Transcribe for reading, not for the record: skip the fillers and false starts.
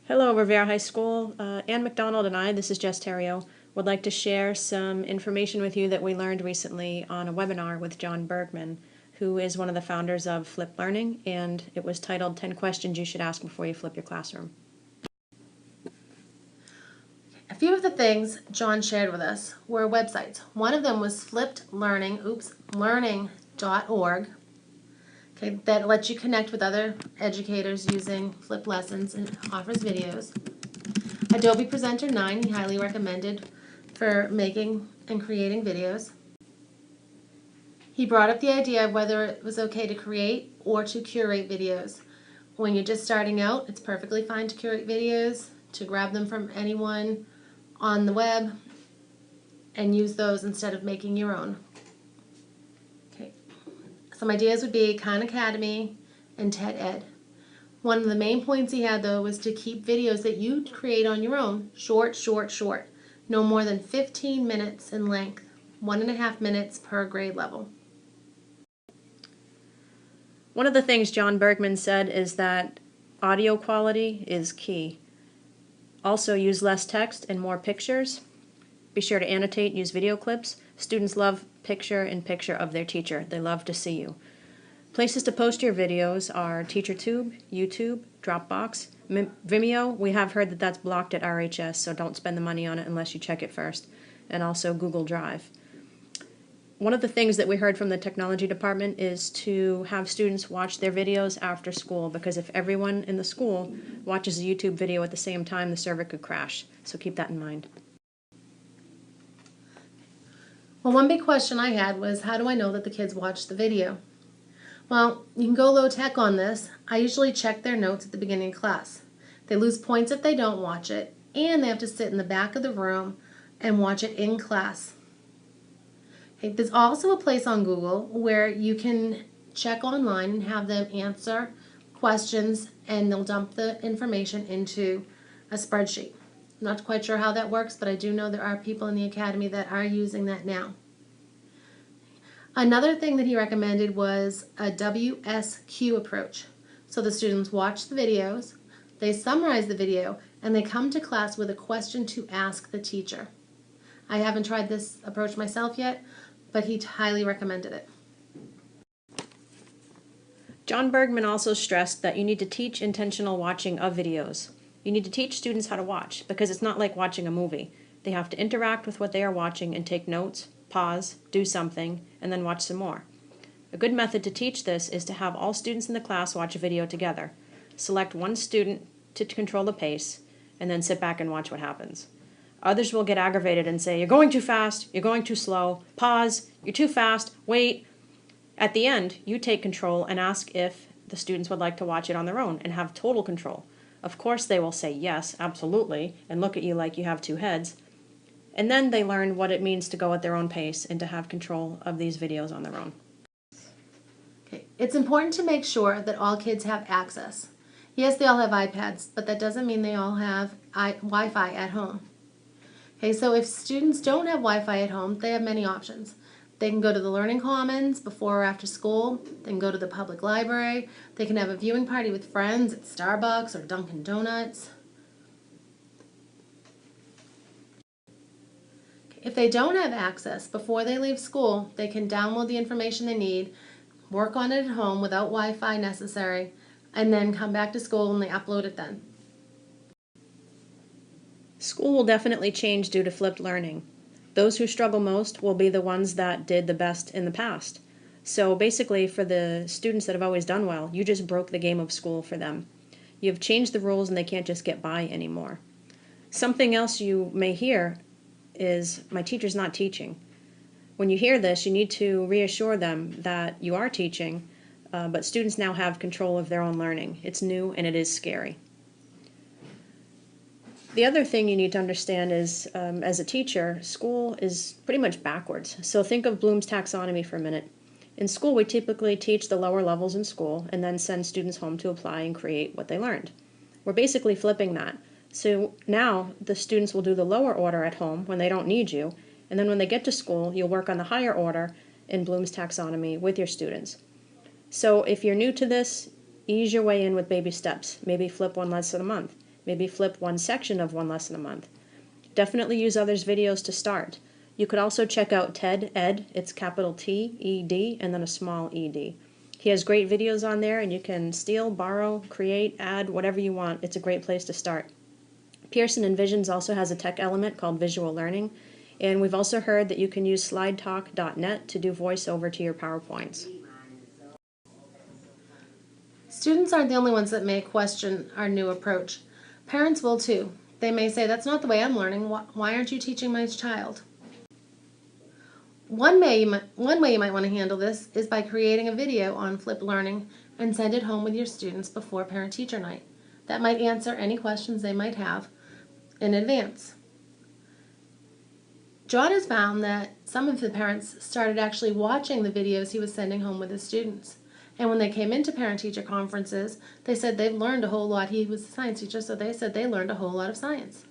Hello, Revere High School. Ann McDonald and I, this is Jess Terrio, would like to share some information with you that we learned recently on a webinar with Jon Bergman, who is one of the founders of Flip Learning, and it was titled 10 Questions You Should Ask Before You Flip Your Classroom. A few of the things Jon shared with us were websites. One of them was learning.org. Okay, that lets you connect with other educators using Flip Lessons and offers videos. Adobe Presenter 9, he highly recommended for making and creating videos. He brought up the idea of whether it was okay to create or to curate videos. When you're just starting out, it's perfectly fine to curate videos, to grab them from anyone on the web and use those instead of making your own. Some ideas would be Khan Academy and TED Ed. One of the main points he had, though, was to keep videos that you create on your own short. No more than 15 minutes in length, 1.5 minutes per grade level. One of the things Jon Bergman said is that audio quality is key. Also, use less text and more pictures. Be sure to annotate, use video clips. Students love picture-in-picture of their teacher. They love to see you. Places to post your videos are TeacherTube, YouTube, Dropbox, Vimeo. We have heard that that's blocked at RHS, so don't spend the money on it unless you check it first. And also Google Drive. One of the things that we heard from the technology department is to have students watch their videos after school, because if everyone in the school watches a YouTube video at the same time, the server could crash. So keep that in mind. Well, one big question I had was, how do I know that the kids watched the video? Well, you can go low tech on this. I usually check their notes at the beginning of class. They lose points if they don't watch it, and they have to sit in the back of the room and watch it in class. Okay, there's also a place on Google where you can check online and have them answer questions, and they'll dump the information into a spreadsheet. I'm not quite sure how that works, but I do know there are people in the academy that are using that now. Another thing that he recommended was a WSQ approach. So the students watch the videos, they summarize the video, and they come to class with a question to ask the teacher. I haven't tried this approach myself yet, but he highly recommended it. Jon Bergman also stressed that you need to teach intentional watching of videos. You need to teach students how to watch, because it's not like watching a movie. They have to interact with what they are watching and take notes, pause, do something, and then watch some more. A good method to teach this is to have all students in the class watch a video together. Select one student to control the pace, and then sit back and watch what happens. Others will get aggravated and say, "You're going too fast, you're going too slow, pause, you're too fast, wait." At the end, you take control and ask if the students would like to watch it on their own and have total control. Of course they will say yes, absolutely, and look at you like you have two heads. And then they learn what it means to go at their own pace and to have control of these videos on their own. Okay. It's important to make sure that all kids have access. Yes, they all have iPads, but that doesn't mean they all have Wi-Fi at home. Okay, so if students don't have Wi-Fi at home, they have many options. They can go to the Learning Commons before or after school. They can go to the public library. They can have a viewing party with friends at Starbucks or Dunkin' Donuts. If they don't have access before they leave school, they can download the information they need, work on it at home without Wi-Fi necessary, and then come back to school and they upload it then. School will definitely change due to flipped learning. Those who struggle most will be the ones that did the best in the past. So basically, for the students that have always done well, you just broke the game of school for them. You've changed the rules and they can't just get by anymore. Something else you may hear is, "My teacher's not teaching." When you hear this, you need to reassure them that you are teaching, but students now have control of their own learning. It's new and it is scary. The other thing you need to understand is, as a teacher, school is pretty much backwards. So think of Bloom's taxonomy for a minute. In school, we typically teach the lower levels in school and then send students home to apply and create what they learned. We're basically flipping that. So now the students will do the lower order at home when they don't need you, and then when they get to school, you'll work on the higher order in Bloom's taxonomy with your students. So if you're new to this, ease your way in with baby steps. Maybe flip one lesson a month. Maybe flip one section of one lesson a month. Definitely use others' videos to start. You could also check out TED Ed. It's capital T, E-D, and then a small E-D. He has great videos on there, and you can steal, borrow, create, add, whatever you want. It's a great place to start. Pearson Envisions also has a tech element called visual learning, and we've also heard that you can use slidetalk.net to do voiceover to your PowerPoints. Students aren't the only ones that may question our new approach. Parents will too. They may say, that's not the way I'm learning. Why aren't you teaching my child? One way you might want to handle this is by creating a video on flipped learning and send it home with your students before parent-teacher night. That might answer any questions they might have in advance. Jon has found that some of the parents started actually watching the videos he was sending home with his students. And when they came into parent-teacher conferences, they said they've learned a whole lot. He was a science teacher, so they said they learned a whole lot of science.